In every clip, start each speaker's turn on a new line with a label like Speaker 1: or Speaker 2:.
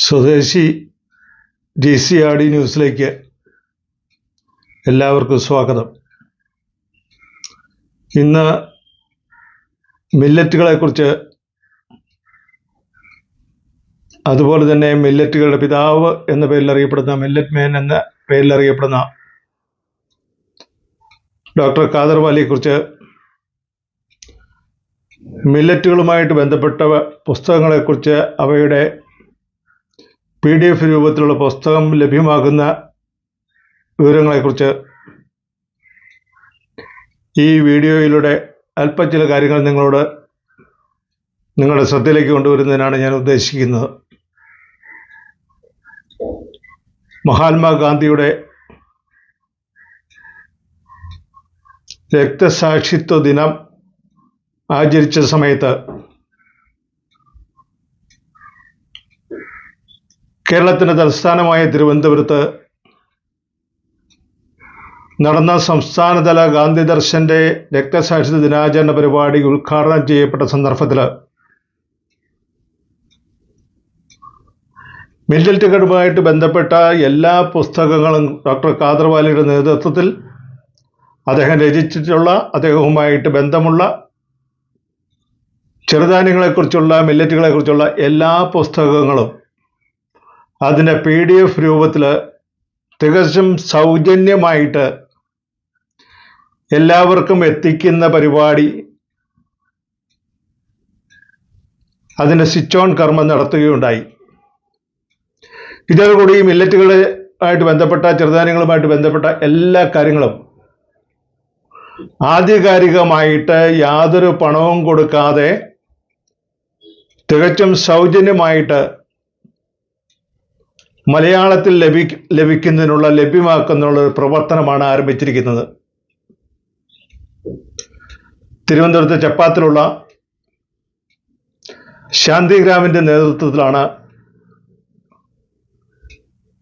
Speaker 1: സ്വദേശി GCRD ന്യൂസിലേക്ക് എല്ലാവർക്കും സ്വാഗതം. ഇന്ന് മില്ലറ്റുകളെക്കുറിച്ച്, അതുപോലെ തന്നെ മില്ലറ്റുകളുടെ പിതാവ് എന്ന പേരിൽ അറിയപ്പെടുന്ന, മില്ലറ്റ് മാൻ എന്ന പേരിൽ അറിയപ്പെടുന്ന ഡോക്ടർ ഖാദർ വാലിയെക്കുറിച്ച്, മില്ലറ്റുകളുമായിട്ട് ബന്ധപ്പെട്ട പുസ്തകങ്ങളെക്കുറിച്ച്, അവയുടെ PDF രൂപത്തിലുള്ള പുസ്തകം ലഭ്യമാകുന്ന വിവരങ്ങളെക്കുറിച്ച് ഈ വീഡിയോയിലൂടെ അല്പം ചില കാര്യങ്ങൾ നിങ്ങളുടെ ശ്രദ്ധയിലേക്ക് കൊണ്ടുവരുന്നതിനാണ് ഞാൻ ഉദ്ദേശിക്കുന്നത്. മഹാത്മാഗാന്ധിയുടെ രക്തസാക്ഷിത്വ ദിനം ആചരിച്ച സമയത്ത് കേരളത്തിൻ്റെ തലസ്ഥാനമായ തിരുവനന്തപുരത്ത് നടന്ന സംസ്ഥാനതല ഗാന്ധി ദർശൻ്റെ രക്തസാക്ഷിത്വ ദിനാചരണ പരിപാടി ഉദ്ഘാടനം ചെയ്യപ്പെട്ട സന്ദർഭത്തിൽ മില്ലറ്റുകളുമായിട്ട് ബന്ധപ്പെട്ട എല്ലാ പുസ്തകങ്ങളും ഡോക്ടർ ഖാദർ വാലിയുടെ നേതൃത്വത്തിൽ അദ്ദേഹം രചിച്ചിട്ടുള്ള, അദ്ദേഹവുമായിട്ട് ബന്ധമുള്ള ചെറുധാന്യങ്ങളെക്കുറിച്ചുള്ള, മില്ലറ്റുകളെക്കുറിച്ചുള്ള എല്ലാ പുസ്തകങ്ങളും അതിൻ്റെ PDF രൂപത്തിൽ തികച്ചും സൗജന്യമായിട്ട് എല്ലാവർക്കും എത്തിക്കുന്ന പരിപാടി, അതിൻ്റെ സ്വിച്ച് ഓൺ കർമ്മം നടത്തുകയുണ്ടായി. ഇതോടുകൂടി മില്ലറ്റുകളുമായിട്ട് ബന്ധപ്പെട്ട, ചെറുധാന്യങ്ങളുമായിട്ട് ബന്ധപ്പെട്ട എല്ലാ കാര്യങ്ങളും ആധികാരികമായിട്ട് യാതൊരു പണവും കൊടുക്കാതെ തികച്ചും സൗജന്യമായിട്ട് മലയാളത്തിൽ ലഭ്യമാക്കുന്നതിനുള്ള ഒരു പ്രവർത്തനമാണ് ആരംഭിച്ചിരിക്കുന്നത്. തിരുവനന്തപുരത്ത് ചപ്പാത്തിലുള്ള ശാന്തിഗ്രാമിൻ്റെ നേതൃത്വത്തിലാണ്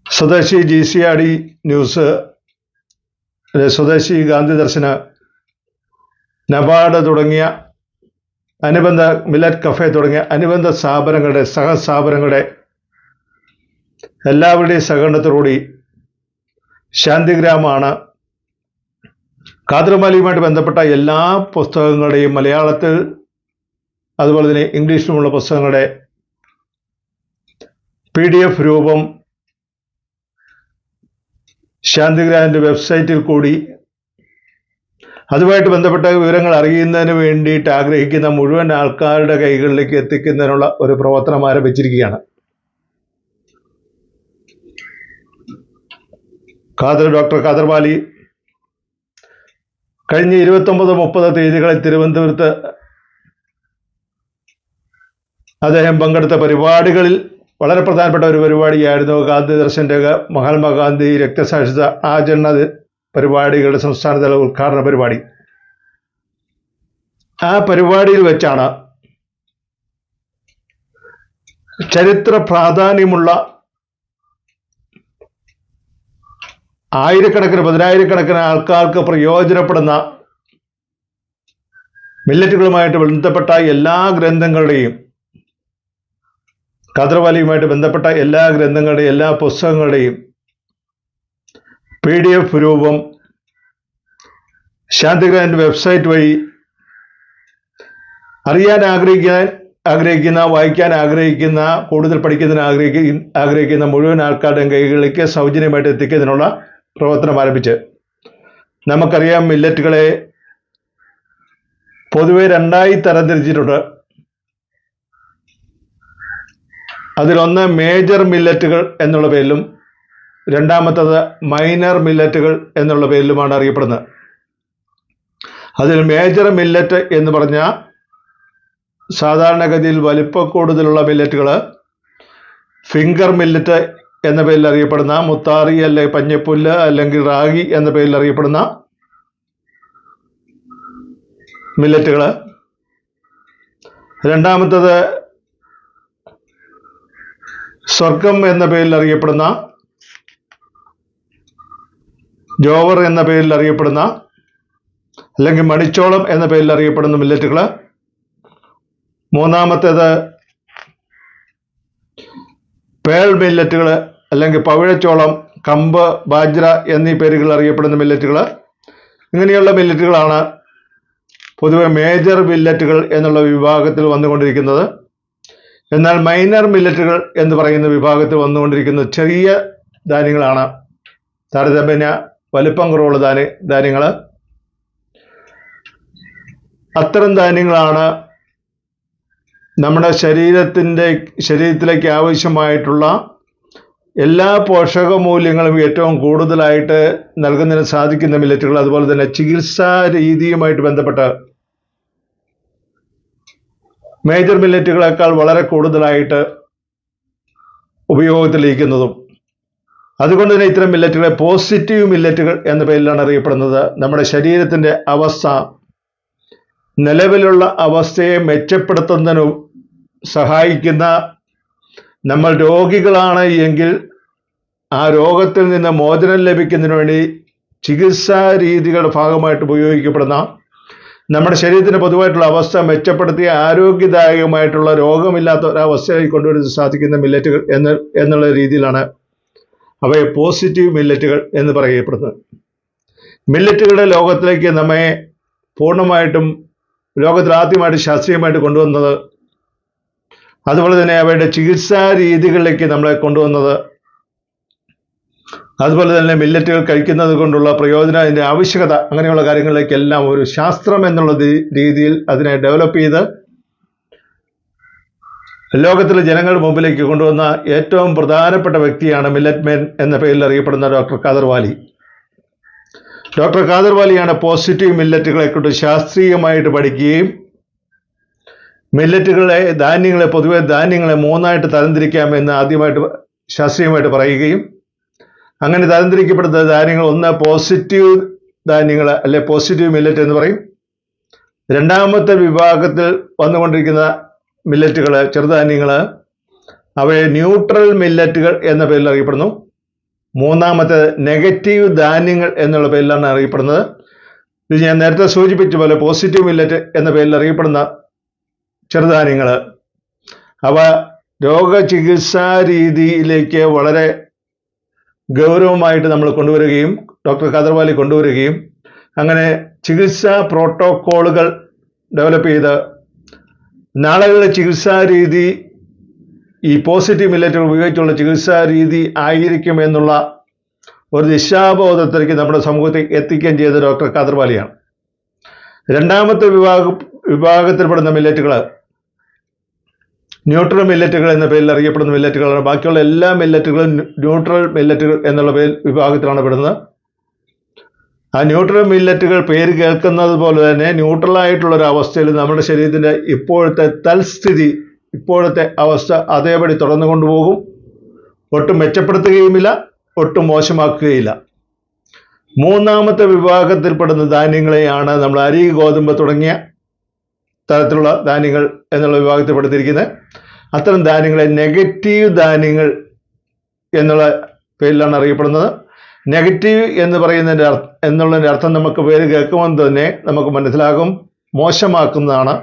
Speaker 1: സ്വദേശി GCRD ന്യൂസ്, സ്വദേശി ഗാന്ധി ദർശന്, നബാർഡ് തുടങ്ങിയ അനുബന്ധ, മില്ലറ്റ് കഫേ തുടങ്ങിയ അനുബന്ധ സ്ഥാപനങ്ങളുടെ, സഹസ്ഥാപനങ്ങളുടെ എല്ലാവരുടെയും സഹകരണത്തോടുകൂടി ശാന്തിഗ്രാമാണ് ഖാദർ വാലിയുമായിട്ട് ബന്ധപ്പെട്ട എല്ലാ പുസ്തകങ്ങളുടെയും മലയാളത്തിൽ, അതുപോലെ തന്നെ ഇംഗ്ലീഷിലുമുള്ള പുസ്തകങ്ങളുടെ PDF രൂപം ശാന്തിഗ്രാമിൻ്റെ വെബ്സൈറ്റിൽ കൂടി അതുമായിട്ട് ബന്ധപ്പെട്ട വിവരങ്ങൾ അറിയുന്നതിന് വേണ്ടിയിട്ട് ആഗ്രഹിക്കുന്ന മുഴുവൻ ആൾക്കാരുടെ കൈകളിലേക്ക് എത്തിക്കുന്നതിനുള്ള ഒരു പ്രവർത്തനം ആരംഭിച്ചിരിക്കുകയാണ്. ഡോക്ടർ ഖാദർ വാലി കഴിഞ്ഞ 29-30 തീയതികളിൽ തിരുവനന്തപുരത്ത് അദ്ദേഹം പങ്കെടുത്ത പരിപാടികളിൽ വളരെ പ്രധാനപ്പെട്ട ഒരു പരിപാടിയായിരുന്നു ഗാന്ധി ദർശൻ്റെ മഹാത്മാഗാന്ധി രക്തസാക്ഷിത്വ ആചരണ പരിപാടികളുടെ സംസ്ഥാനതല ഉദ്ഘാടന പരിപാടി. ആ പരിപാടിയിൽ വെച്ചാണ് ചരിത്ര പ്രാധാന്യമുള്ള ആയിരക്കണക്കിന്, പതിനായിരക്കണക്കിന് ആൾക്കാർക്ക് പ്രയോജനപ്പെടുന്ന മില്ലറ്റുകളുമായിട്ട് ബന്ധപ്പെട്ട എല്ലാ ഗ്രന്ഥങ്ങളുടെയും, ഖാദർ വാലിയുമായിട്ട് ബന്ധപ്പെട്ട എല്ലാ ഗ്രന്ഥങ്ങളുടെയും, എല്ലാ പുസ്തകങ്ങളുടെയും PDF രൂപം ശാന്തിഗ്രാമിൻ്റെ വെബ്സൈറ്റ് വഴി അറിയാൻ ആഗ്രഹിക്കുന്ന, വായിക്കാൻ ആഗ്രഹിക്കുന്ന, കൂടുതൽ പഠിക്കുന്നതിന് ആഗ്രഹിക്കുന്ന മുഴുവൻ ആൾക്കാരുടെയും കൈകളിലേക്ക് സൗജന്യമായിട്ട് എത്തിക്കുന്നതിനുള്ള പ്രവർത്തനം ആരംഭിച്ച്, നമുക്കറിയാം മില്ലറ്റുകളെ പൊതുവെ രണ്ടായി തരംതിരിച്ചിട്ടുണ്ട്. അതിലൊന്ന് മേജർ മില്ലറ്റുകൾ എന്നുള്ള പേരിലും രണ്ടാമത്തത് മൈനർ മില്ലറ്റുകൾ എന്നുള്ള പേരിലുമാണ് അറിയപ്പെടുന്നത്. അതിൽ മേജർ മില്ലറ്റ് എന്ന് പറഞ്ഞാൽ സാധാരണഗതിയിൽ വലിപ്പക്കൂടുതലുള്ള മില്ലറ്റുകൾ, ഫിംഗർ മില്ലറ്റ് എന്ന പേരിൽ അറിയപ്പെടുന്ന, മുത്താറി അല്ലെങ്കിൽ പഞ്ഞപ്പുല്ല് അല്ലെങ്കിൽ റാഗി എന്ന പേരിൽ അറിയപ്പെടുന്ന മില്ലറ്റുകൾ. രണ്ടാമത്തത് സ്വർഗം എന്ന പേരിൽ അറിയപ്പെടുന്ന, ജോവർ എന്ന പേരിൽ അറിയപ്പെടുന്ന, അല്ലെങ്കിൽ മണിച്ചോളം എന്ന പേരിൽ അറിയപ്പെടുന്ന മില്ലറ്റുകൾ. മൂന്നാമത്തേത് പേൾ മില്ലറ്റുകൾ അല്ലെങ്കിൽ പവിഴച്ചോളം, കമ്പ്, ബാജ്ര എന്നീ പേരുകൾ അറിയപ്പെടുന്ന മില്ലറ്റുകൾ, ഇങ്ങനെയുള്ള മില്ലറ്റുകളാണ് പൊതുവെ മേജർ മില്ലറ്റുകൾ എന്നുള്ള വിഭാഗത്തിൽ വന്നുകൊണ്ടിരിക്കുന്നത്. എന്നാൽ മൈനർ മില്ലറ്റുകൾ എന്ന് പറയുന്ന വിഭാഗത്തിൽ വന്നുകൊണ്ടിരിക്കുന്ന ചെറിയ ധാന്യങ്ങളാണ്, താരതമ്യേന വലിപ്പം കുറവുള്ള ധാന്യങ്ങൾ. അത്തരം ധാന്യങ്ങളാണ് നമ്മുടെ ശരീരത്തിലേക്ക് ആവശ്യമായിട്ടുള്ള എല്ലാ പോഷക മൂല്യങ്ങളും ഏറ്റവും കൂടുതലായിട്ട് നൽകുന്നതിന് സാധിക്കുന്ന മില്ലറ്റുകൾ. അതുപോലെ തന്നെ ചികിത്സാ രീതിയുമായിട്ട് ബന്ധപ്പെട്ട് മേജർ മില്ലറ്റുകളെക്കാൾ വളരെ കൂടുതലായിട്ട് ഉപയോഗത്തിലിരിക്കുന്നതും. അതുകൊണ്ട് തന്നെ ഇത്തരം മില്ലറ്റുകളെ പോസിറ്റീവ് മില്ലറ്റുകൾ എന്ന പേരിലാണ് അറിയപ്പെടുന്നത്. നമ്മുടെ ശരീരത്തിൻ്റെ അവസ്ഥ, നിലവിലുള്ള അവസ്ഥയെ മെച്ചപ്പെടുത്തുന്നതിന് സഹായിക്കുന്ന, നമ്മൾ രോഗികളാണ് എങ്കിൽ ആ രോഗത്തിൽ നിന്ന് മോചനം ലഭിക്കുന്നതിന് വേണ്ടി ചികിത്സാ രീതികളുടെ ഭാഗമായിട്ട് ഉപയോഗിക്കപ്പെടുന്ന, നമ്മുടെ ശരീരത്തിൻ്റെ പൊതുവായിട്ടുള്ള അവസ്ഥ മെച്ചപ്പെടുത്തിയ ആരോഗ്യദായകമായിട്ടുള്ള രോഗമില്ലാത്ത ഒരവസ്ഥയായി കൊണ്ടുവരാൻ സാധിക്കുന്ന മില്ലറ്റുകൾ എന്നുള്ള രീതിയിലാണ് അവയെ പോസിറ്റീവ് മില്ലറ്റുകൾ എന്ന് പറയപ്പെടുന്നത്. മില്ലറ്റുകളുടെ ലോകത്തിലേക്ക് നമ്മെ പൂർണ്ണമായിട്ടും ലോകത്തിൽ ആദ്യമായിട്ട് ശാസ്ത്രീയമായിട്ട് കൊണ്ടുവന്നത്, അതുപോലെ തന്നെ അവയുടെ ചികിത്സാ രീതികളിലേക്ക് നമ്മളെ കൊണ്ടുവന്നത്, അതുപോലെ തന്നെ മില്ലറ്റുകൾ കഴിക്കുന്നത് കൊണ്ടുള്ള പ്രയോജനം, അതിൻ്റെ ആവശ്യകത, അങ്ങനെയുള്ള കാര്യങ്ങളിലേക്കെല്ലാം ഒരു ശാസ്ത്രം എന്നുള്ള രീതിയിൽ അതിനെ ഡെവലപ്പ് ചെയ്ത് ലോകത്തിലെ ജനങ്ങളുടെ മുമ്പിലേക്ക് കൊണ്ടുവന്ന ഏറ്റവും പ്രധാനപ്പെട്ട വ്യക്തിയാണ് മില്ലറ്റ് മാൻ എന്ന പേരിൽ അറിയപ്പെടുന്ന ഡോക്ടർ ഖാദർ വാലി. ഡോക്ടർ ഖാദർ വാലിയാണ് പോസിറ്റീവ് മില്ലറ്റുകളെക്കുറിച്ച് ശാസ്ത്രീയമായിട്ട് പഠിക്കുകയും പൊതുവെ ധാന്യങ്ങളെ മൂന്നായിട്ട് തരംതിരിക്കാമെന്ന് ആദ്യമായിട്ട് ശാസ്ത്രീയമായിട്ട് പറയുകയും, അങ്ങനെ തരംതിരിക്കപ്പെടുന്ന ധാന്യങ്ങൾ, ഒന്ന് പോസിറ്റീവ് ധാന്യങ്ങൾ അല്ലെ പോസിറ്റീവ് മില്ലറ്റ് എന്ന് പറയും. രണ്ടാമത്തെ വിഭാഗത്തിൽ വന്നുകൊണ്ടിരിക്കുന്ന മില്ലറ്റുകൾ, ചെറുധാന്യങ്ങൾ, അവയെ ന്യൂട്രൽ മില്ലറ്റുകൾ എന്ന പേരിൽ അറിയപ്പെടുന്നു. മൂന്നാമത്തെ നെഗറ്റീവ് ധാന്യങ്ങൾ എന്നുള്ള പേരിലാണ് അറിയപ്പെടുന്നത്. ഇത് ഞാൻ നേരത്തെ സൂചിപ്പിച്ച പോലെ പോസിറ്റീവ് മില്ലറ്റ് എന്ന പേരിൽ അറിയപ്പെടുന്ന ചെറുധാന്യങ്ങൾ, അവ രോഗചികിത്സാ രീതിയിലേക്ക് വളരെ ഗൗരവമായിട്ട് നമ്മൾ കൊണ്ടുവരികയും ഡോക്ടർ ഖാദർ വാലി കൊണ്ടുവരികയും അങ്ങനെ ചികിത്സാ പ്രോട്ടോക്കോളുകൾ ഡെവലപ്പ് ചെയ്ത് നാളുകളുടെ ചികിത്സാ രീതി ഈ പോസിറ്റീവ് മില്ലറ്റുകൾ ഉപയോഗിച്ചുള്ള ചികിത്സാ രീതി ആയിരിക്കുമെന്നുള്ള ഒരു ദിശാബോധത്തിലേക്ക് നമ്മുടെ സമൂഹത്തെ എത്തിക്കുകയും ചെയ്ത ഡോക്ടർ ഖാദർ വാലിയാണ്. രണ്ടാമത്തെ വിഭാഗത്തിൽപ്പെടുന്ന മില്ലറ്റുകൾ ന്യൂട്രൽ മില്ലറ്റുകൾ എന്ന പേരിൽ അറിയപ്പെടുന്ന മില്ലറ്റുകളാണ്. ബാക്കിയുള്ള എല്ലാ മില്ലറ്റുകളും ന്യൂട്രൽ മില്ലറ്റുകൾ എന്നുള്ള വിഭാഗത്തിലാണ് പെടുന്നത്. ആ ന്യൂട്രൽ മില്ലറ്റുകൾ പേര് കേൾക്കുന്നത് പോലെ തന്നെ ന്യൂട്രലായിട്ടുള്ളൊരു അവസ്ഥയിൽ നമ്മുടെ ശരീരത്തിൻ്റെ ഇപ്പോഴത്തെ തൽസ്ഥിതി, ഇപ്പോഴത്തെ അവസ്ഥ അതേപടി തുടർന്നു കൊണ്ടുപോകും. ഒട്ടും മെച്ചപ്പെടുത്തുകയുമില്ല, ഒട്ടും മോശമാക്കുകയില്ല. മൂന്നാമത്തെ വിഭാഗത്തിൽപ്പെടുന്ന ധാന്യങ്ങളെയാണ് നമ്മൾ അരി, ഗോതമ്പ് തുടങ്ങിയ തരത്തിലുള്ള ധാന്യങ്ങൾ എന്നുള്ള വിഭാഗത്തിൽപ്പെടുത്തിയിരിക്കുന്നത്. അത്തരം ധാന്യങ്ങളെ നെഗറ്റീവ് ധാന്യങ്ങൾ എന്നുള്ള പേരിലാണ് അറിയപ്പെടുന്നത്. നെഗറ്റീവ് എന്ന് എന്നുള്ളതിൻ്റെ അർത്ഥം നമുക്ക് പേര് കേൾക്കുമ്പോൾ തന്നെ നമുക്ക് മനസ്സിലാകും, മോശമാക്കുന്നതാണ്.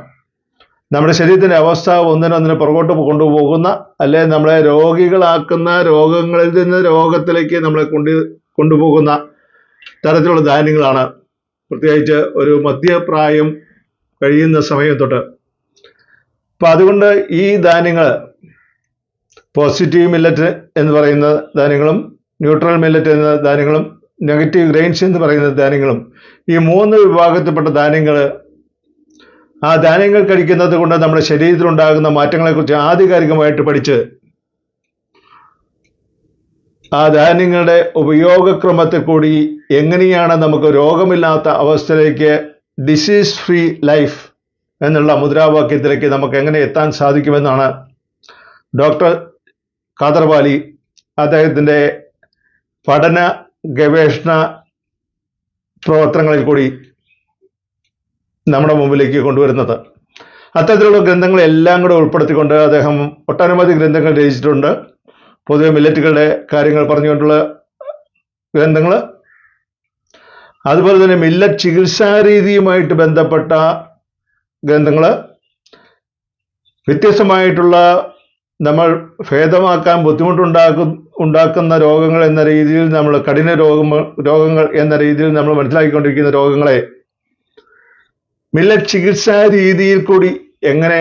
Speaker 1: നമ്മുടെ ശരീരത്തിൻ്റെ അവസ്ഥ ഒന്നിനൊന്നിന് പുറകോട്ട് കൊണ്ടുപോകുന്ന, അല്ലെ നമ്മളെ രോഗികളാക്കുന്ന, രോഗങ്ങളിൽ നിന്ന് രോഗത്തിലേക്ക് നമ്മളെ കൊണ്ടുപോകുന്ന തരത്തിലുള്ള ധാന്യങ്ങളാണ്. പ്രത്യേകിച്ച് ഒരു മധ്യപ്രായം കഴിയുന്ന സമയം തൊട്ട്. അപ്പം അതുകൊണ്ട് ഈ ധാന്യങ്ങൾ, പോസിറ്റീവ് മില്ലറ്റ് എന്ന് പറയുന്ന ധാന്യങ്ങളും ന്യൂട്രൽ മില്ലറ്റ് എന്ന ധാന്യങ്ങളും നെഗറ്റീവ് ഗ്രെയിൻസ് എന്ന് പറയുന്ന ധാന്യങ്ങളും, ഈ മൂന്ന് വിഭാഗത്തിൽപ്പെട്ട ധാന്യങ്ങൾ, ആ ധാന്യങ്ങൾ കഴിക്കുന്നത് കൊണ്ട് നമ്മുടെ ശരീരത്തിലുണ്ടാകുന്ന മാറ്റങ്ങളെക്കുറിച്ച് ആധികാരികമായിട്ട് പഠിച്ച് ആ ധാന്യങ്ങളുടെ ഉപയോഗക്രമത്തിൽ കൂടി എങ്ങനെയാണ് നമുക്ക് രോഗമില്ലാത്ത അവസ്ഥയിലേക്ക്, ഡിസീസ് ഫ്രീ ലൈഫ് എന്നുള്ള മുദ്രാവാക്യത്തിലേക്ക് നമുക്ക് എങ്ങനെ എത്താൻ സാധിക്കുമെന്നാണ് ഡോക്ടർ ഖാദർ വാലി അദ്ദേഹത്തിൻ്റെ പഠന ഗവേഷണ പ്രവർത്തനങ്ങളിൽ കൂടി നമ്മുടെ മുമ്പിലേക്ക് കൊണ്ടുവരുന്നത്. അത്തരത്തിലുള്ള ഗ്രന്ഥങ്ങളെല്ലാം കൂടെ ഉൾപ്പെടുത്തിക്കൊണ്ട് അദ്ദേഹം ഒട്ടനവധി ഗ്രന്ഥങ്ങൾ രചിച്ചിട്ടുണ്ട്. പൊതുവെ മില്ലറ്റുകളുടെ കാര്യങ്ങൾ പറഞ്ഞുകൊണ്ടുള്ള ഗ്രന്ഥങ്ങൾ, അതുപോലെ തന്നെ മില്ലറ്റ് ചികിത്സാ രീതിയുമായിട്ട് ബന്ധപ്പെട്ട ഗ്രന്ഥങ്ങൾ, വ്യത്യസ്തമായിട്ടുള്ള നമ്മൾ ഭേദമാക്കാൻ ഉണ്ടാക്കുന്ന രോഗങ്ങൾ എന്ന രീതിയിൽ നമ്മൾ കഠിന രോഗങ്ങൾ എന്ന രീതിയിൽ നമ്മൾ മനസ്സിലാക്കിക്കൊണ്ടിരിക്കുന്ന രോഗങ്ങളെ മില്ലറ്റ് ചികിത്സാ രീതിയിൽ കൂടി എങ്ങനെ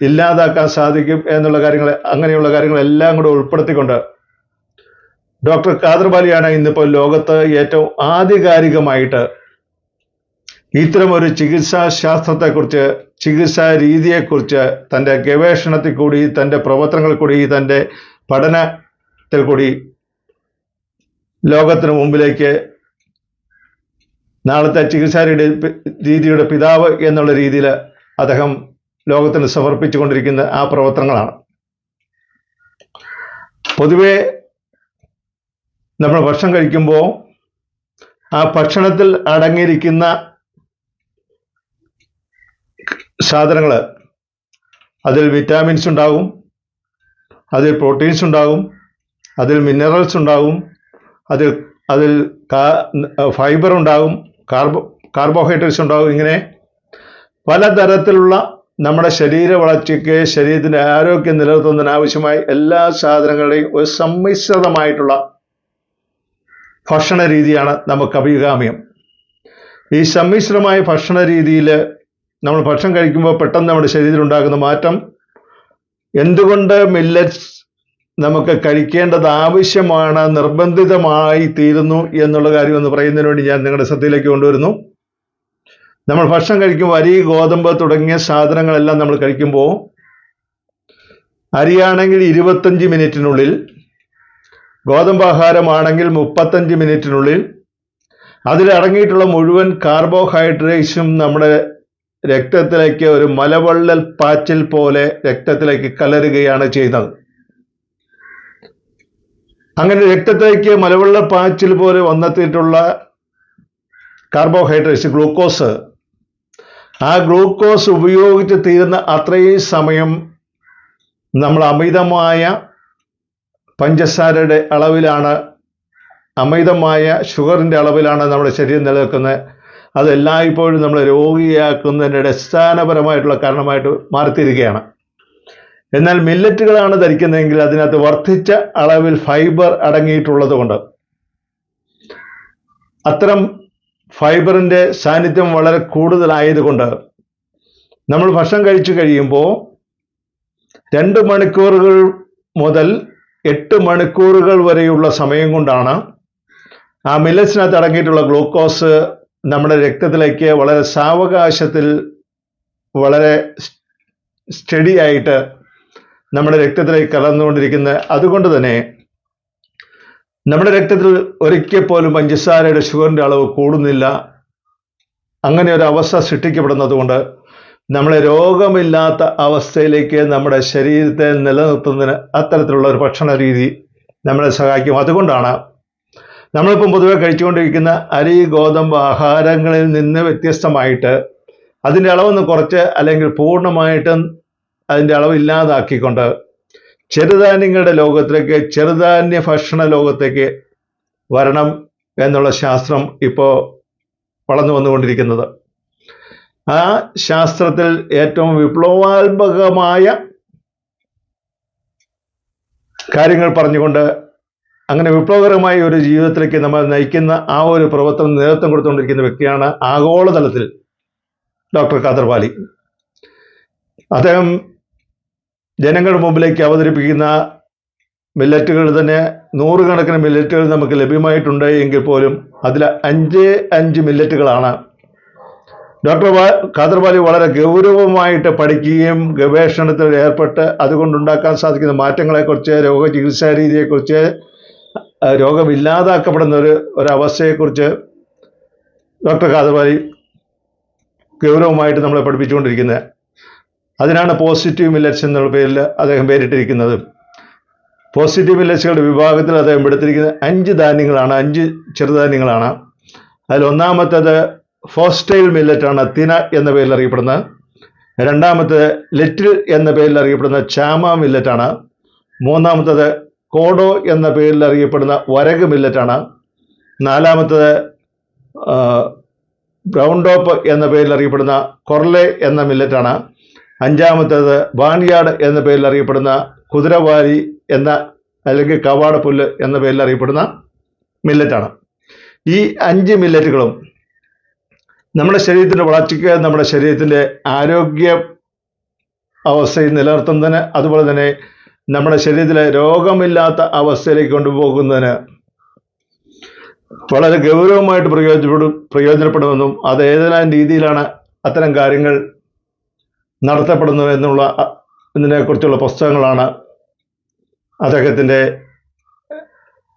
Speaker 1: ഇല്ലാതാക്കാൻ സാധിക്കും എന്നുള്ള അങ്ങനെയുള്ള കാര്യങ്ങളെല്ലാം കൂടെ ഉൾപ്പെടുത്തിക്കൊണ്ട് ഡോക്ടർ ഖാദർ ബാലിയാണ് ഇന്നിപ്പോൾ ലോകത്ത് ഏറ്റവും ആധികാരികമായിട്ട് ഇത്തരമൊരു ചികിത്സാ ശാസ്ത്രത്തെക്കുറിച്ച്, ചികിത്സാ രീതിയെക്കുറിച്ച് തൻ്റെ ഗവേഷണത്തിൽ കൂടി, തൻ്റെ പ്രവർത്തനങ്ങളിൽ കൂടി, തൻ്റെ പഠനത്തിൽ കൂടി ലോകത്തിന് മുമ്പിലേക്ക് നാളത്തെ ചികിത്സാ രീതിയുടെ പിതാവ് എന്നുള്ള രീതിയിൽ അദ്ദേഹം ലോകത്തിന് സമർപ്പിച്ചുകൊണ്ടിരിക്കുന്ന ആ പ്രവർത്തനങ്ങളാണ്. പൊതുവെ നമ്മൾ ഭക്ഷണം കഴിക്കുമ്പോൾ ആ ഭക്ഷണത്തിൽ അടങ്ങിയിരിക്കുന്ന സാധനങ്ങൾ, അതിൽ വിറ്റാമിൻസ് ഉണ്ടാകും, അതിൽ പ്രോട്ടീൻസ് ഉണ്ടാകും, അതിൽ മിനറൽസ് ഉണ്ടാകും, അതിൽ ഫൈബർ ഉണ്ടാകും, കാർബോഹൈഡ്രേറ്റ്സ് ഉണ്ടാകും. ഇങ്ങനെ പലതരത്തിലുള്ള നമ്മുടെ ശരീര വളർച്ചയ്ക്ക്, ശരീരത്തിൻ്റെ ആരോഗ്യം നിലനിർത്തുന്നതിന് ആവശ്യമായ എല്ലാ സാധനങ്ങളുടെയും ഒരു സമ്മിശ്രിതമായിട്ടുള്ള ഭക്ഷണ രീതിയാണ് നമുക്ക് അഭികാമ്യം. ഈ സമ്മിശ്രമായ ഭക്ഷണ രീതിയിൽ നമ്മൾ ഭക്ഷണം കഴിക്കുമ്പോൾ പെട്ടെന്ന് നമ്മുടെ ശരീരത്തിൽ ഉണ്ടാകുന്ന മാറ്റം, എന്തുകൊണ്ട് മില്ലറ്റ്സ് നമുക്ക് കഴിക്കേണ്ടത് ആവശ്യമാണ്, നിർബന്ധിതമായി തീരുന്നു എന്നുള്ള കാര്യം ഒന്ന് പറയുന്നതിന് വേണ്ടി ഞാൻ നിങ്ങളുടെ ശ്രദ്ധയിലേക്ക് കൊണ്ടുവരുന്നു. നമ്മൾ ഭക്ഷണം കഴിക്കുമ്പോൾ അരി, ഗോതമ്പ് തുടങ്ങിയ സാധനങ്ങളെല്ലാം നമ്മൾ കഴിക്കുമ്പോൾ അരിയാണെങ്കിൽ 25 മിനിറ്റിനുള്ളിൽ, ഗോതമ്പ് ആഹാരമാണെങ്കിൽ 35 മിനിറ്റിനുള്ളിൽ അതിലടങ്ങിയിട്ടുള്ള മുഴുവൻ കാർബോഹൈഡ്രേറ്റ്സും നമ്മുടെ രക്തത്തിലേക്ക് ഒരു മലവെള്ളൽ പാച്ചിൽ പോലെ രക്തത്തിലേക്ക് കലരുകയാണ് ചെയ്യുന്നത്. അങ്ങനെ രക്തത്തിലേക്ക് മലവെള്ളൽ പാച്ചിൽ പോലെ വന്നെത്തിയിട്ടുള്ള കാർബോഹൈഡ്രേറ്റ്സ്, ഗ്ലൂക്കോസ്, ആ ഗ്ലൂക്കോസ് ഉപയോഗിച്ച് തീരുന്ന അത്രയും സമയം നമ്മൾ അമിതമായ പഞ്ചസാരയുടെ അളവിലാണ്, അമിതമായ ഷുഗറിൻ്റെ അളവിലാണ് നമ്മുടെ ശരീരം നിലനിൽക്കുന്നത്. അതെല്ലായ്പ്പോഴും നമ്മൾ രോഗിയാക്കുന്നതിൻ്റെ അടിസ്ഥാനപരമായിട്ടുള്ള കാരണമായിട്ട് മാറിത്തീരുകയാണ്. എന്നാൽ മില്ലറ്റുകളാണ് ധരിക്കുന്നതെങ്കിൽ അതിനകത്ത് വർദ്ധിച്ച അളവിൽ ഫൈബർ അടങ്ങിയിട്ടുള്ളത് കൊണ്ട്, അത്തരം ഫൈബറിൻ്റെ സാന്നിധ്യം വളരെ കൂടുതലായതുകൊണ്ട് നമ്മൾ ഭക്ഷണം കഴിച്ചു കഴിയുമ്പോൾ 2 മണിക്കൂറുകൾ മുതൽ 8 മണിക്കൂറുകൾ വരെയുള്ള സമയം കൊണ്ടാണ് ആ മില്ലറ്റ്സിനകത്ത് അടങ്ങിയിട്ടുള്ള ഗ്ലൂക്കോസ് നമ്മുടെ രക്തത്തിലേക്ക് വളരെ സാവകാശത്തിൽ, വളരെ സ്റ്റഡി ആയിട്ട് നമ്മുടെ രക്തത്തിലേക്ക് കലർന്നുകൊണ്ടിരിക്കുന്നത്. അതുകൊണ്ട് തന്നെ നമ്മുടെ രക്തത്തിൽ ഒരിക്കൽ പോലും പഞ്ചസാരയുടെ, ഷുഗറിൻ്റെ അളവ് കൂടുന്നില്ല. അങ്ങനെ ഒരു അവസ്ഥ സൃഷ്ടിക്കപ്പെടുന്നത് കൊണ്ട് നമ്മളെ രോഗമില്ലാത്ത അവസ്ഥയിലേക്ക് നമ്മുടെ ശരീരത്തെ നിലനിർത്തുന്നതിന് അത്തരത്തിലുള്ള ഒരു ഭക്ഷണ രീതി നമ്മളെ സഹായിക്കും. അതുകൊണ്ടാണ് നമ്മളിപ്പം പൊതുവെ കഴിച്ചുകൊണ്ടിരിക്കുന്ന അരി, ഗോതമ്പ് ആഹാരങ്ങളിൽ നിന്ന് വ്യത്യസ്തമായിട്ട് അതിൻ്റെ അളവൊന്ന് കുറച്ച്, അല്ലെങ്കിൽ പൂർണ്ണമായിട്ടും അതിൻ്റെ അളവ് ഇല്ലാതാക്കിക്കൊണ്ട് ചെറുധാന്യങ്ങളുടെ ലോകത്തിലേക്ക്, ചെറുധാന്യ ഭക്ഷണ ലോകത്തേക്ക് വരണം എന്നുള്ള ശാസ്ത്രം ഇപ്പോൾ വളർന്നു വന്നുകൊണ്ടിരിക്കുന്നത്. ആ ശാസ്ത്രത്തിൽ ഏറ്റവും വിപ്ലവാത്മകമായ കാര്യങ്ങൾ പറഞ്ഞുകൊണ്ട്, അങ്ങനെ വിപ്ലവകരമായ ഒരു ജീവിതത്തിലേക്ക് നമ്മൾ നയിക്കുന്ന ആ ഒരു പ്രവർത്തനം നേതൃത്വം കൊടുത്തുകൊണ്ടിരിക്കുന്ന വ്യക്തിയാണ് ആഗോളതലത്തിൽ ഡോക്ടർ ഖാദർ ബാലി. അദ്ദേഹം ജനങ്ങളുടെ മുമ്പിലേക്ക് അവതരിപ്പിക്കുന്ന മില്ലറ്റുകൾ തന്നെ 100 കണക്കിന് മില്ലറ്റുകൾ നമുക്ക് ലഭ്യമായിട്ടുണ്ട്. എങ്കിൽ പോലും അതിൽ 5 മില്ലറ്റുകളാണ് ഡോക്ടർ ഖാദർ ബാലി വളരെ ഗൗരവമായിട്ട് പഠിക്കുകയും ഗവേഷണത്തിൽ ഏർപ്പെട്ട് അതുകൊണ്ടുണ്ടാക്കാൻ സാധിക്കുന്ന മാറ്റങ്ങളെക്കുറിച്ച്, രോഗചികിത്സാ രീതിയെക്കുറിച്ച്, രോഗമില്ലാതാക്കപ്പെടുന്ന ഒരവസ്ഥയെക്കുറിച്ച് ഡോക്ടർ ഖാദർ ബാലി ഗൗരവമായിട്ട് നമ്മളെ പഠിപ്പിച്ചുകൊണ്ടിരിക്കുന്നത്. അതിനാണ് പോസിറ്റീവ് മില്ലറ്റ്സ് എന്നുള്ള പേരിൽ അദ്ദേഹം പേരിട്ടിരിക്കുന്നത്. പോസിറ്റീവ് മില്ലറ്റ്സുകളുടെ വിഭാഗത്തിൽ അദ്ദേഹം എടുത്തിരിക്കുന്നത് 5 ധാന്യങ്ങളാണ്, 5 ചെറുധാന്യങ്ങളാണ്. അതിൽ ഒന്നാമത്തേത് ഫോസ്റ്റൈൽ മില്ലറ്റാണ്, തിന എന്ന പേരിൽ അറിയപ്പെടുന്നത്. രണ്ടാമത്തേത് ലിറ്റിൽ എന്ന പേരിൽ അറിയപ്പെടുന്ന ചാമ മില്ലറ്റാണ്. മൂന്നാമത്തേത് കോഡോ എന്ന പേരിൽ അറിയപ്പെടുന്ന വരക് മില്ലറ്റാണ്. നാലാമത്തേത് ബ്രൗൺ ടോപ്പ് എന്ന പേരിൽ അറിയപ്പെടുന്ന കൊർലെ എന്ന മില്ലറ്റാണ്. അഞ്ചാമത്തേത് ബാൻയാർഡ് എന്ന പേരിൽ അറിയപ്പെടുന്ന കുതിരവാരി എന്ന അല്ലെങ്കിൽ കവാടപ്പുല്ല് എന്ന പേരിൽ അറിയപ്പെടുന്ന മില്ലറ്റാണ്. ഈ 5 മില്ലറ്റുകളും നമ്മുടെ ശരീരത്തിൻ്റെ വളർച്ചയ്ക്ക്, നമ്മുടെ ശരീരത്തിൻ്റെ ആരോഗ്യ അവസ്ഥയിൽ നിലനിർത്തുന്നതിന്, അതുപോലെ തന്നെ നമ്മുടെ ശരീരത്തിലെ രോഗമില്ലാത്ത അവസ്ഥയിലേക്ക് കൊണ്ടുപോകുന്നതിന് വളരെ ഗൗരവമായിട്ട് പ്രയോജനപ്പെടുമെന്നും അത് ഏതെല്ലാം രീതിയിലാണ് അത്തരം കാര്യങ്ങൾ നടത്തപ്പെടുന്നു ഇതിനെക്കുറിച്ചുള്ള പുസ്തകങ്ങളാണ് അദ്ദേഹത്തിൻ്റെ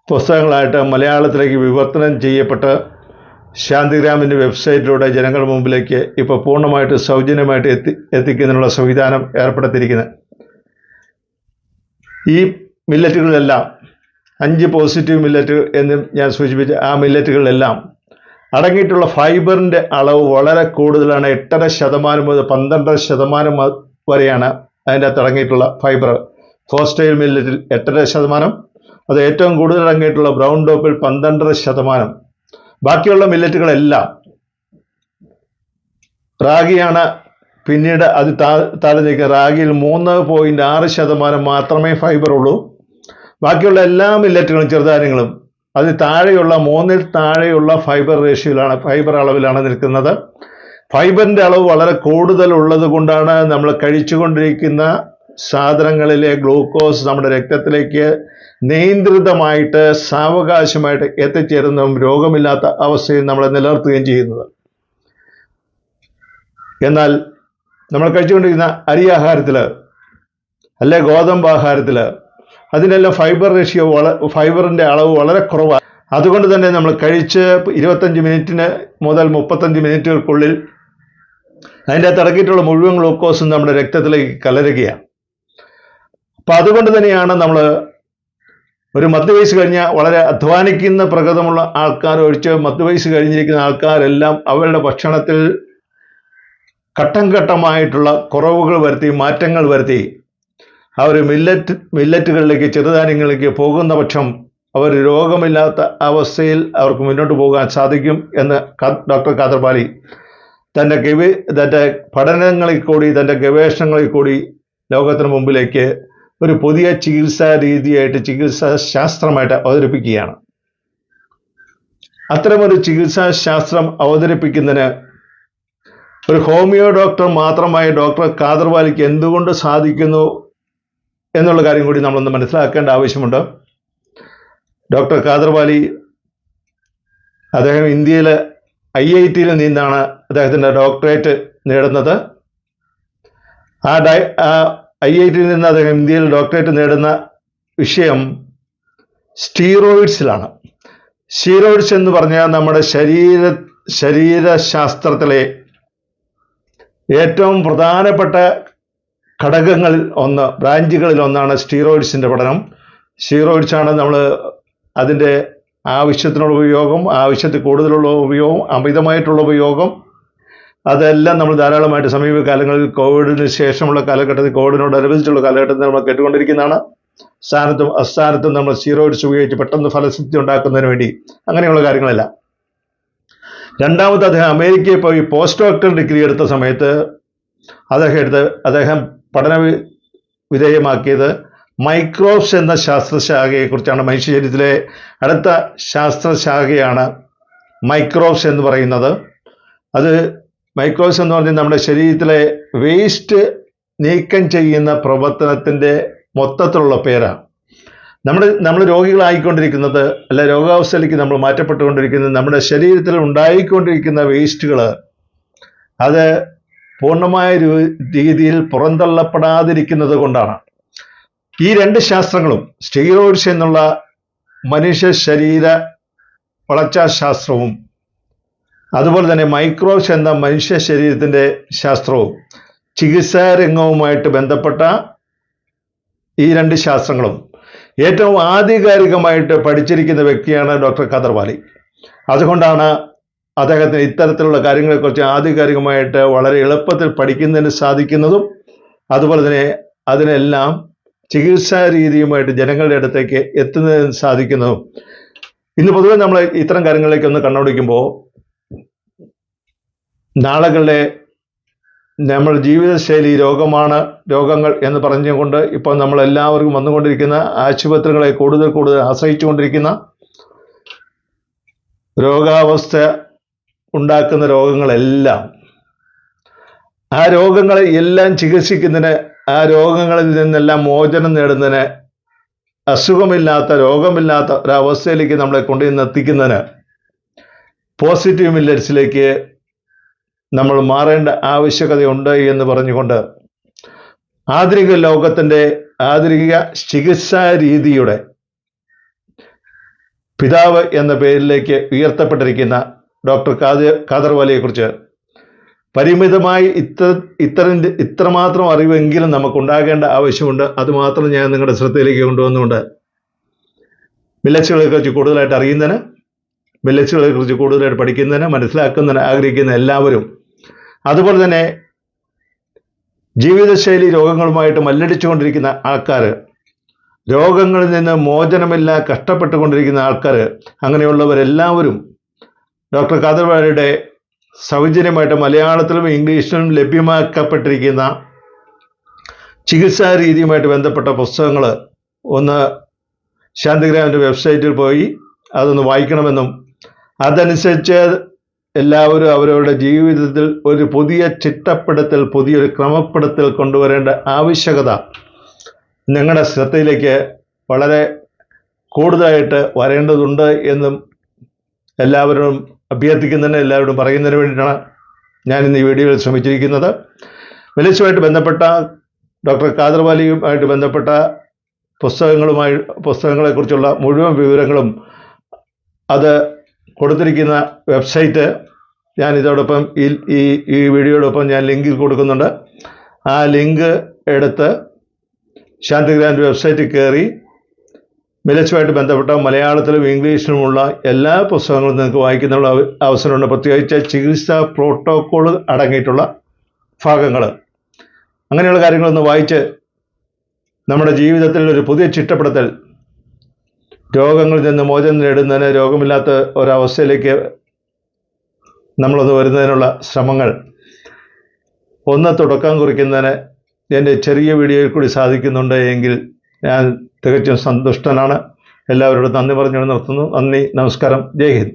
Speaker 1: പുസ്തകങ്ങളായിട്ട് മലയാളത്തിലേക്ക് വിവർത്തനം ചെയ്യപ്പെട്ട് ശാന്തിഗ്രാമിൻ്റെ വെബ്സൈറ്റിലൂടെ ജനങ്ങളുടെ മുമ്പിലേക്ക് ഇപ്പോൾ പൂർണ്ണമായിട്ട് സൗജന്യമായിട്ട് എത്തിക്കുന്നതിനുള്ള സംവിധാനം ഏർപ്പെടുത്തിയിരിക്കുന്നത്. ഈ മില്ലറ്റുകളിലെല്ലാം 5 പോസിറ്റീവ് മില്ലറ്റ് എന്ന് ഞാൻ സൂചിപ്പിച്ച ആ മില്ലറ്റുകളിലെല്ലാം അടങ്ങിയിട്ടുള്ള ഫൈബറിൻ്റെ അളവ് വളരെ കൂടുതലാണ്. 8.5% മുതൽ 12% വരെയാണ് അതിൻ്റെ അകത്ത് അടങ്ങിയിട്ടുള്ള ഫൈബർ. ഫോസ്റ്റൈൽ മില്ലറ്റിൽ 8.5%, അത് ഏറ്റവും കൂടുതൽ അടങ്ങിയിട്ടുള്ള ബ്രൗൺ ടോപ്പിൽ 12%. ബാക്കിയുള്ള മില്ലറ്റുകളെല്ലാം, റാഗിയാണ് പിന്നീട് അത് താഴെ നിൽക്കുക. റാഗിയിൽ 3.6% മാത്രമേ ഫൈബർ ഉള്ളൂ. ബാക്കിയുള്ള എല്ലാ മില്ലറ്റുകളും, ചെറുധാന്യങ്ങളും അതിൽ താഴെയുള്ള 3-ൽ താഴെയുള്ള ഫൈബർ അളവിലാണ് നിൽക്കുന്നത്. ഫൈബറിൻ്റെ അളവ് വളരെ കൂടുതലുള്ളത് കൊണ്ടാണ് നമ്മൾ കഴിച്ചുകൊണ്ടിരിക്കുന്ന സാധനങ്ങളിലെ ഗ്ലൂക്കോസ് നമ്മുടെ രക്തത്തിലേക്ക് നിയന്ത്രിതമായിട്ട് സാവകാശമായിട്ട് എത്തിച്ചേരുന്നതും രോഗമില്ലാത്ത അവസ്ഥയിൽ നമ്മളെ നിലനിർത്തുകയും ചെയ്യുന്നത്. എന്നാൽ നമ്മൾ കഴിച്ചുകൊണ്ടിരിക്കുന്ന അരിയാഹാരത്തിൽ അല്ലെ ഗോതമ്പ് ആഹാരത്തിൽ അതിനെല്ലാം ഫൈബറിൻ്റെ അളവ് വളരെ കുറവാണ്. അതുകൊണ്ട് തന്നെ നമ്മൾ കഴിച്ച് 25 മിനിറ്റിന് മുതൽ 35 മിനിറ്റുകൾക്കുള്ളിൽ അതിൻ്റെ അകത്ത് അടക്കിയിട്ടുള്ള മുഴുവൻ ഗ്ലൂക്കോസും നമ്മുടെ രക്തത്തിലേക്ക് കലരുകയാണ്. അപ്പം അതുകൊണ്ട് തന്നെയാണ് നമ്മൾ ഒരു മധ്യവയസ്സ് കഴിഞ്ഞ വളരെ അധ്വാനിക്കുന്ന പ്രകൃതമുള്ള ആൾക്കാർ ഒഴിച്ച് മധ്യവയസ്സ് കഴിഞ്ഞിരിക്കുന്ന ആൾക്കാരെല്ലാം അവരുടെ ഭക്ഷണത്തിൽ ഘട്ടം ഘട്ടമായിട്ടുള്ള കുറവുകൾ വരുത്തി, മാറ്റങ്ങൾ വരുത്തി അവർ മില്ലറ്റുകളിലേക്ക്, ചെറുധാന്യങ്ങളിലേക്ക് പോകുന്ന പക്ഷം അവർ രോഗമില്ലാത്ത അവസ്ഥയിൽ അവർക്ക് മുന്നോട്ട് പോകാൻ സാധിക്കും എന്ന് ഡോക്ടർ കാദർപാലി തൻ്റെ പഠനങ്ങളിൽ കൂടി, തൻ്റെ ഗവേഷണങ്ങളിൽ കൂടി ലോകത്തിന് മുമ്പിലേക്ക് ഒരു പുതിയ ചികിത്സാ രീതിയായിട്ട്, ചികിത്സാ ശാസ്ത്രമായിട്ട് അവതരിപ്പിക്കുകയാണ്. അത്തരമൊരു ചികിത്സാ ശാസ്ത്രം അവതരിപ്പിക്കുന്നതിന് ഒരു ഹോമിയോ ഡോക്ടർ മാത്രമായ ഡോക്ടർ കാദർപാലിക്ക് എന്തുകൊണ്ട് സാധിക്കുന്നു എന്നുള്ള കാര്യം കൂടി നമ്മളൊന്ന് മനസ്സിലാക്കേണ്ട ആവശ്യമുണ്ട്. ഡോക്ടർ കാദർപാലി അദ്ദേഹം ഇന്ത്യയിലെ IIT-യിൽ നിന്നാണ് അദ്ദേഹത്തിൻ്റെ ഡോക്ടറേറ്റ് നേടുന്നത്. IIT-യിൽ നിന്ന് അദ്ദേഹം ഇന്ത്യയിൽ ഡോക്ടറേറ്റ് നേടുന്ന വിഷയം സ്റ്റീറോയിഡ്സിലാണ്. സ്റ്റീറോയിഡ്സ് എന്ന് പറഞ്ഞാൽ നമ്മുടെ ശരീരശാസ്ത്രത്തിലെ ഏറ്റവും പ്രധാനപ്പെട്ട ബ്രാഞ്ചുകളിൽ ഒന്നാണ് സ്റ്റീറോയിഡ്സിൻ്റെ പഠനം. സ്റ്റീറോയിഡ്സാണ് നമ്മൾ അതിൻ്റെ ആവശ്യത്തിനുള്ള ഉപയോഗം, ആവശ്യത്തിൽ കൂടുതലുള്ള ഉപയോഗം, അമിതമായിട്ടുള്ള ഉപയോഗം, അതെല്ലാം നമ്മൾ ധാരാളമായിട്ട് സമീപകാലങ്ങളിൽ കോവിഡിന് ശേഷമുള്ള കാലഘട്ടത്തിൽ, കോവിഡിനോടനുബന്ധിച്ചുള്ള കാലഘട്ടത്തിൽ നമ്മൾ കേട്ടുകൊണ്ടിരിക്കുന്നതാണ്. സ്ഥാനത്തും അസ്ഥാനത്തും നമ്മൾ സ്റ്റീറോയിഡ്സ് ഉപയോഗിച്ച് പെട്ടെന്ന് ഫലസിദ്ധി ഉണ്ടാക്കുന്നതിന് വേണ്ടി അങ്ങനെയുള്ള കാര്യങ്ങളല്ല. രണ്ടാമത് അദ്ദേഹം അമേരിക്കയിൽ പോയി പോസ്റ്റ് ഡോക്ടറൽ ഡിഗ്രി എടുത്ത സമയത്ത് അദ്ദേഹം പഠന വിധേയമാക്കിയത് മൈക്രോബ്സ് എന്ന ശാസ്ത്രശാഖയെക്കുറിച്ചാണ്. മനുഷ്യശരീരത്തിലെ അടുത്ത ശാസ്ത്രശാഖയാണ് മൈക്രോബ്സ് എന്ന് പറയുന്നത്. അത് മൈക്രോബ്സ് എന്ന് പറഞ്ഞാൽ നമ്മുടെ ശരീരത്തിലെ വേസ്റ്റ് നീക്കം ചെയ്യുന്ന പ്രവർത്തനത്തിൻ്റെ മൊത്തത്തിലുള്ള പേരാണ്. നമ്മൾ രോഗികളായിക്കൊണ്ടിരിക്കുന്നത്, അല്ല രോഗാവസ്ഥയിലേക്ക് നമ്മൾ മാറ്റപ്പെട്ടുകൊണ്ടിരിക്കുന്നത് നമ്മുടെ ശരീരത്തിൽ ഉണ്ടായിക്കൊണ്ടിരിക്കുന്ന വേസ്റ്റുകൾ അത് പൂർണ്ണമായ രീതിയിൽ പുറന്തള്ളപ്പെടാതിരിക്കുന്നത് കൊണ്ടാണ്. ഈ 2 ശാസ്ത്രങ്ങളും, സ്റ്റീറോയിഡ്സ് എന്നുള്ള മനുഷ്യ ശരീര വളർച്ചാ ശാസ്ത്രവും അതുപോലെ തന്നെ മൈക്രോബ്സ് എന്ന മനുഷ്യ ശരീരത്തിൻ്റെ ശാസ്ത്രവും, ചികിത്സാ രംഗവുമായിട്ട് ബന്ധപ്പെട്ട ഈ 2 ശാസ്ത്രങ്ങളും ഏറ്റവും ആധികാരികമായിട്ട് പഠിച്ചിരിക്കുന്ന വ്യക്തിയാണ് ഡോക്ടർ കാദർപാലി. അതുകൊണ്ടാണ് അദ്ദേഹത്തിന് ഇത്തരത്തിലുള്ള കാര്യങ്ങളെക്കുറിച്ച് ആധികാരികമായിട്ട് വളരെ എളുപ്പത്തിൽ പഠിക്കുന്നതിന് സാധിക്കുന്നതും അതുപോലെ തന്നെ അതിനെല്ലാം ചികിത്സാ രീതിയുമായിട്ട് ജനങ്ങളുടെ അടുത്തേക്ക് എത്തുന്നതിന് സാധിക്കുന്നതും. ഇന്ന് പൊതുവെ നമ്മൾ ഇത്തരം കാര്യങ്ങളിലേക്ക് ഒന്ന് കണ്ണോടിക്കുമ്പോൾ നാളുകളുടെ നമ്മൾ ജീവിതശൈലി രോഗങ്ങൾ എന്ന് പറഞ്ഞുകൊണ്ട് ഇപ്പോൾ നമ്മളെല്ലാവർക്കും വന്നുകൊണ്ടിരിക്കുന്ന ആശുപത്രികളെ കൂടുതൽ ആശ്രയിച്ചുകൊണ്ടിരിക്കുന്ന രോഗാവസ്ഥ ഉണ്ടാക്കുന്ന രോഗങ്ങളെല്ലാം, ആ രോഗങ്ങളെ എല്ലാം ചികിത്സിക്കുന്നതിന്, ആ രോഗങ്ങളിൽ നിന്നെല്ലാം മോചനം നേടുന്നതിന്, രോഗമില്ലാത്ത ഒരവസ്ഥയിലേക്ക് നമ്മളെ കൊണ്ടുവന്ന് എത്തിക്കുന്നതിന് പോസിറ്റീവ് മില്ലറ്റ്സിലേക്ക് നമ്മൾ മാറേണ്ട ആവശ്യകതയുണ്ട് എന്ന് പറഞ്ഞുകൊണ്ട് ആധുനിക ലോകത്തിൻ്റെ ആധുനിക ചികിത്സാ രീതിയുടെ പിതാവ് എന്ന പേരിലേക്ക് ഉയർത്തപ്പെട്ടിരിക്കുന്ന ഡോക്ടർ ഖാദർവാലിയെക്കുറിച്ച് പരിമിതമായി ഇത്രമാത്രം അറിവെങ്കിലും നമുക്കുണ്ടാകേണ്ട ആവശ്യമുണ്ട്. അതുമാത്രം ഞാൻ നിങ്ങളുടെ ശ്രദ്ധയിലേക്ക് കൊണ്ടുവന്നുകൊണ്ട് മില്ലറ്റ്സുകളെക്കുറിച്ച് കൂടുതലായിട്ട് അറിയുന്നതിന്, മില്ലറ്റ്സുകളെക്കുറിച്ച് കൂടുതലായിട്ട് പഠിക്കുന്നതിന്, മനസ്സിലാക്കുന്നതിന് ആഗ്രഹിക്കുന്ന എല്ലാവരും, അതുപോലെ തന്നെ ജീവിതശൈലി രോഗങ്ങളുമായിട്ട് മല്ലടിച്ചുകൊണ്ടിരിക്കുന്ന ആൾക്കാർ, രോഗങ്ങളിൽ നിന്ന് മോചനമില്ല കഷ്ടപ്പെട്ടുകൊണ്ടിരിക്കുന്ന ആൾക്കാർ, അങ്ങനെയുള്ളവരെല്ലാവരും ഡോക്ടർ ഖാദർവാലിയുടെ സൗജന്യമായിട്ട് മലയാളത്തിലും ഇംഗ്ലീഷിലും ലഭ്യമാക്കപ്പെട്ടിരിക്കുന്ന ചികിത്സാ രീതിയുമായിട്ട് ബന്ധപ്പെട്ട പുസ്തകങ്ങൾ ഒന്ന് ശാന്തിഗ്രാമിൻ്റെ വെബ്സൈറ്റിൽ പോയി അതൊന്ന് വായിക്കണമെന്നും, അതനുസരിച്ച് എല്ലാവരും അവരവരുടെ ജീവിതത്തിൽ ഒരു പുതിയ ചിട്ടപ്പെടുത്തൽ, പുതിയൊരു ക്രമപ്പെടുത്തൽ കൊണ്ടുവരേണ്ട ആവശ്യകത നിങ്ങളുടെ ശ്രദ്ധയിലേക്ക് വളരെ കൂടുതലായിട്ട് വരേണ്ടതുണ്ട് എന്നും എല്ലാവരും അഭ്യർത്ഥിക്കുന്നതിന്, എല്ലാവരോടും പറയുന്നതിന് വേണ്ടിയിട്ടാണ് ഞാൻ ഇന്ന് ഈ വീഡിയോയിൽ ശ്രമിച്ചിരിക്കുന്നത്. മില്ലറ്റ്സുമായിട്ട് ബന്ധപ്പെട്ട ഡോക്ടർ ഖാദർവാലിയുമായിട്ട് ബന്ധപ്പെട്ട പുസ്തകങ്ങളെക്കുറിച്ചുള്ള മുഴുവൻ വിവരങ്ങളും അത് കൊടുത്തിരിക്കുന്ന വെബ്സൈറ്റ് ഞാൻ ഇതോടൊപ്പം ഈ വീഡിയോയോടൊപ്പം ഞാൻ ലിങ്കിൽ കൊടുക്കുന്നുണ്ട്. ആ ലിങ്ക് എടുത്ത് ശാന്തിഗ്രാമിൻ്റെ വെബ്സൈറ്റിൽ കയറി മില്ലറ്റ്സുമായിട്ട് ബന്ധപ്പെട്ട മലയാളത്തിലും ഇംഗ്ലീഷിലുമുള്ള എല്ലാ പുസ്തകങ്ങളും നിങ്ങൾക്ക് വായിക്കാനുള്ള അവസരമുണ്ട്. പ്രത്യേകിച്ച് ചികിത്സാ പ്രോട്ടോക്കോൾ അടങ്ങിയിട്ടുള്ള ഭാഗങ്ങൾ, അങ്ങനെയുള്ള കാര്യങ്ങളൊന്ന് വായിച്ച് നമ്മുടെ ജീവിതത്തിൽ ഒരു പുതിയ ചിട്ടപ്പെടുത്തൽ, രോഗങ്ങളിൽ നിന്ന് മോചനം നേടുന്നതിന്, രോഗമില്ലാത്ത ഒരവസ്ഥയിലേക്ക് നമ്മളൊന്ന് വരുന്നതിനുള്ള ശ്രമങ്ങൾ ഒന്ന് തുടക്കം കുറിക്കുന്നതിന് എൻ്റെ ചെറിയ വീഡിയോയിൽ കൂടി സാധിക്കുന്നുണ്ട് എങ്കിൽ ഞാൻ തികച്ചും സന്തുഷ്ടനാണ്. എല്ലാവരോടും നന്ദി പറഞ്ഞു നിർത്തുന്നു. നന്ദി, നമസ്കാരം, ജയ് ഹിന്ദ്.